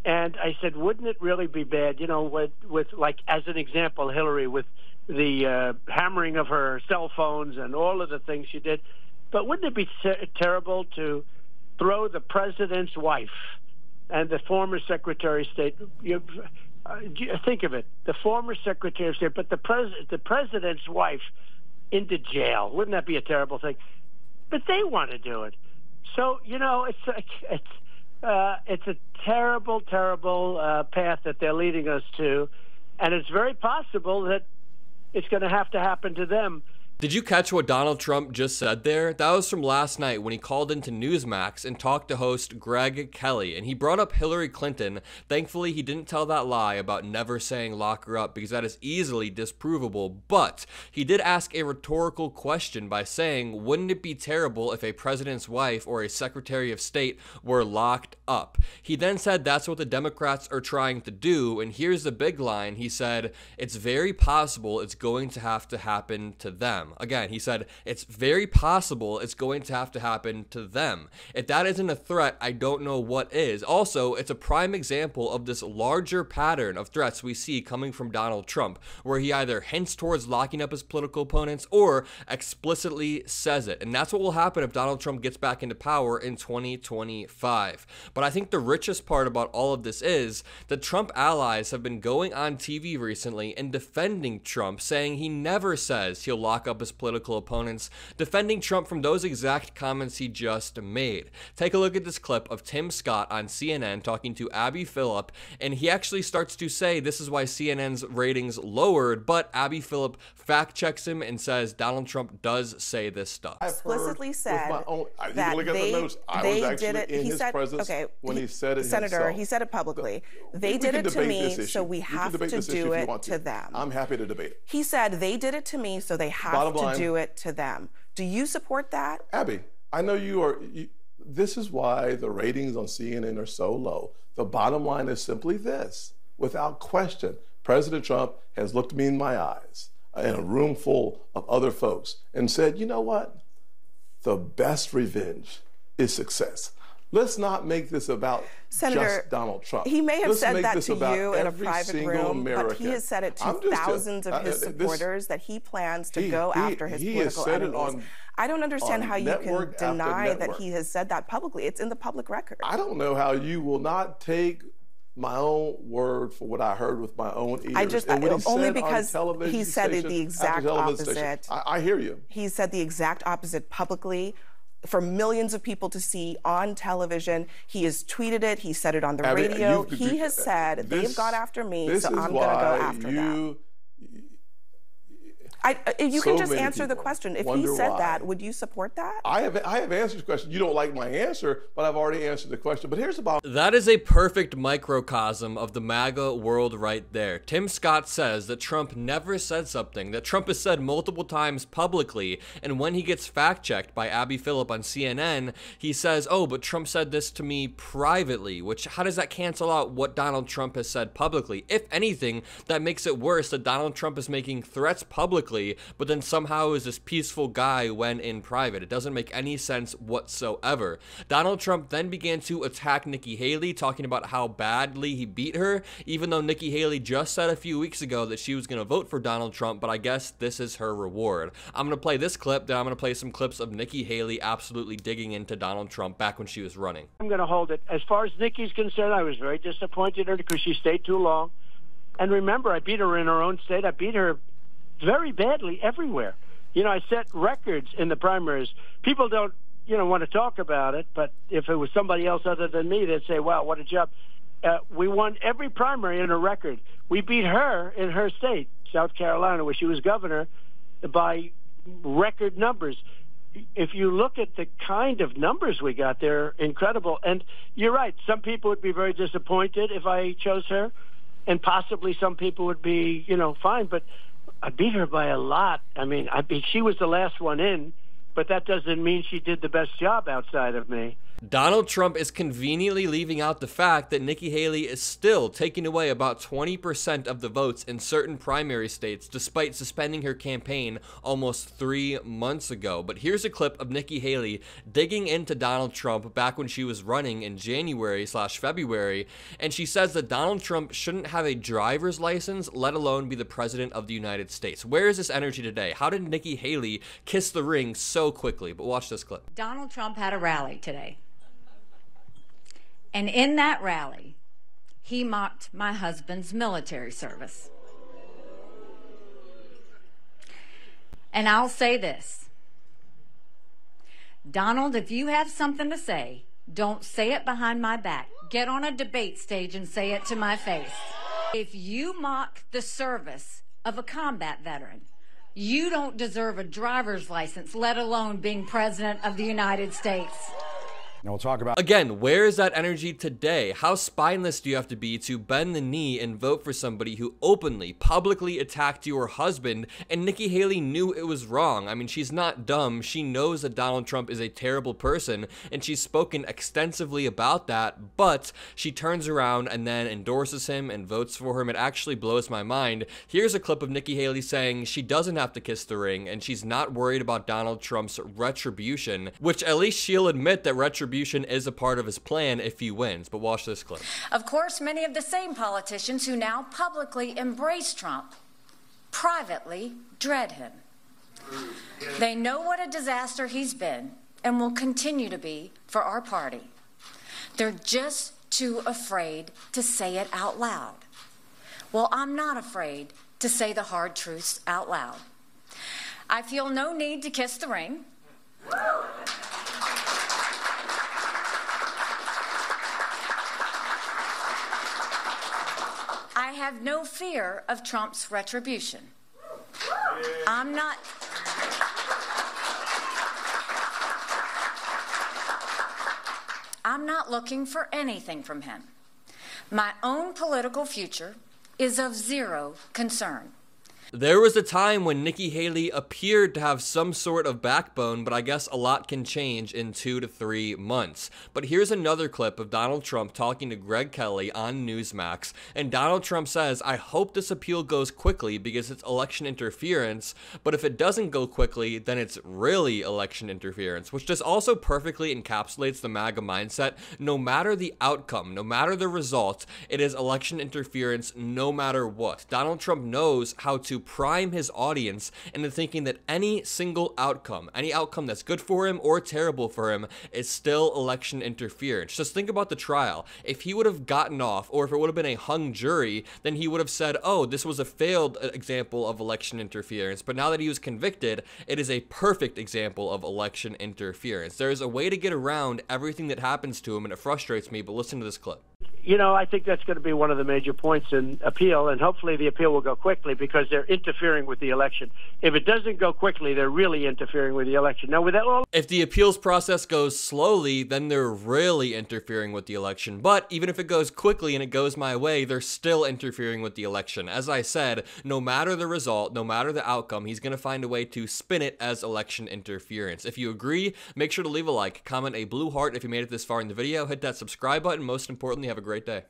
And I said, wouldn't it really be bad, with like, as an example, Hillary, with the hammering of her cell phones and all of the things she did. But wouldn't it be terrible to throw the president's wife and the former Secretary of State, think of it, the former Secretary of State, but the president's wife into jail? Wouldn't that be a terrible thing? But they want to do it. So, it's a terrible, terrible path that they're leading us to, and it's very possible that it's going to have to happen to them. Did you catch what Donald Trump just said there? That was from last night when he called into Newsmax and talked to host Greg Kelly, and he brought up Hillary Clinton. Thankfully, he didn't tell that lie about never saying lock her up, because that is easily disprovable, but he did ask a rhetorical question by saying, wouldn't it be terrible if a president's wife or a secretary of state were locked up? He then said that's what the Democrats are trying to do, and here's the big line. He said, it's very possible it's going to have to happen to them. Again, he said, it's very possible it's going to have to happen to them. If that isn't a threat, I don't know what is. Also, it's a prime example of this larger pattern of threats we see coming from Donald Trump, where he either hints towards locking up his political opponents or explicitly says it. And that's what will happen if Donald Trump gets back into power in 2025. But I think the richest part about all of this is that Trump allies have been going on TV recently and defending Trump, saying he never says he'll lock up his political opponents, defending Trump from those exact comments he just made. Take a look at this clip of Tim Scott on CNN talking to Abby Phillip, and he actually starts to say this is why CNN's ratings lowered, but Abby Phillip fact checks him and says Donald Trump does say this stuff. Explicitly said that they did it. In his presence when he said it Senator, himself. he said it publicly. They did it to me, so we have to do it to them. I'm happy to debate it. He said they did it to me, so they have to do it to them. Do you support that? Abby, I know you are. This is why the ratings on CNN are so low. The bottom line is simply this. Without question, President Trump has looked me in my eyes in a room full of other folks and said, you know what? The best revenge is success. Let's not make this about Senator, just Donald Trump. He may have said that to you in a every private room, American. but he has said it to thousands of his supporters that he plans to go after his political enemies. I don't understand how you can deny that he has said that publicly. It's in the public record. I don't know how you will not take my own word for what I heard with my own ears. Only because he said the exact opposite. I hear you. He said the exact opposite publicly for millions of people to see on television. He has tweeted it. He said it on the radio. He has said, they've gone after me, so I'm going to go after them. You can just answer the question. If he said that, would you support that? I have answered the question. You don't like my answer, but I've already answered the question. But here's the bottom. That is a perfect microcosm of the MAGA world right there. Tim Scott says that Trump never said something that Trump has said multiple times publicly, and when he gets fact-checked by Abby Phillip on CNN, he says, oh, but Trump said this to me privately, which how does that cancel out what Donald Trump has said publicly? If anything, that makes it worse that Donald Trump is making threats publicly, but then somehow is this peaceful guy when in private. It doesn't make any sense whatsoever. Donald Trump then began to attack Nikki Haley, talking about how badly he beat her, even though Nikki Haley just said a few weeks ago that she was going to vote for Donald Trump, but I guess this is her reward. I'm going to play this clip, then I'm going to play some clips of Nikki Haley absolutely digging into Donald Trump back when she was running. I'm going to hold it. As far as Nikki's concerned, I was very disappointed in her because she stayed too long. And remember, I beat her in her own state. I beat her very badly everywhere. I set records in the primaries. People don't, want to talk about it, but if it was somebody else other than me, they'd say, wow, what a job. We won every primary in a record. We beat her in her state, South Carolina, where she was governor, by record numbers. If you look at the kind of numbers we got, they're incredible. And you're right, some people would be very disappointed if I chose her, and possibly some people would be, fine, but I beat her by a lot. I mean, she was the last one in, but that doesn't mean she did the best job outside of me. Donald Trump is conveniently leaving out the fact that Nikki Haley is still taking away about 20% of the votes in certain primary states, despite suspending her campaign almost 3 months ago. But here's a clip of Nikki Haley digging into Donald Trump back when she was running in January/February, and she says that Donald Trump shouldn't have a driver's license, let alone be the president of the United States. Where is this energy today? How did Nikki Haley kiss the ring so quickly? But watch this clip. Donald Trump had a rally today. And in that rally, he mocked my husband's military service. And I'll say this. Donald, if you have something to say, don't say it behind my back. Get on a debate stage and say it to my face. If you mock the service of a combat veteran, you don't deserve a driver's license, let alone being president of the United States. And we'll talk about again, where is that energy today? How spineless do you have to be to bend the knee and vote for somebody who openly, publicly attacked your husband? And Nikki Haley knew it was wrong. I mean, she's not dumb. She knows that Donald Trump is a terrible person, and she's spoken extensively about that, but she turns around and then endorses him and votes for him. It actually blows my mind. Here's a clip of Nikki Haley saying she doesn't have to kiss the ring, and she's not worried about Donald Trump's retribution, which at least she'll admit that retribution is a part of his plan if he wins. But watch this clip. Of course, many of the same politicians who now publicly embrace Trump privately dread him. They know what a disaster he's been and will continue to be for our party. They're just too afraid to say it out loud. Well, I'm not afraid to say the hard truths out loud. I feel no need to kiss the ring. I have no fear of Trump's retribution. I'm not looking for anything from him. My own political future is of zero concern. There was a time when Nikki Haley appeared to have some sort of backbone, but I guess a lot can change in 2 to 3 months. But here's another clip of Donald Trump talking to Greg Kelly on Newsmax, and Donald Trump says, I hope this appeal goes quickly because it's election interference, but if it doesn't go quickly, then it's really election interference, which just also perfectly encapsulates the MAGA mindset. No matter the outcome, no matter the result, it is election interference no matter what. Donald Trump knows how to prime his audience into thinking that any single outcome, any outcome that's good for him or terrible for him, is still election interference. Just think about the trial. If he would have gotten off, or if it would have been a hung jury, then he would have said, oh, this was a failed example of election interference. But now that he was convicted, it is a perfect example of election interference. There is a way to get around everything that happens to him, and it frustrates me, but listen to this clip. You know, I think that's going to be one of the major points in appeal, and hopefully the appeal will go quickly because they're interfering with the election. If it doesn't go quickly, they're really interfering with the election. Now, with that, if the appeals process goes slowly, then they're really interfering with the election. But even if it goes quickly and it goes my way, they're still interfering with the election. As I said, no matter the result, no matter the outcome, he's going to find a way to spin it as election interference. If you agree, make sure to leave a like, comment a blue heart if you made it this far in the video, hit that subscribe button. Most importantly, have a great day.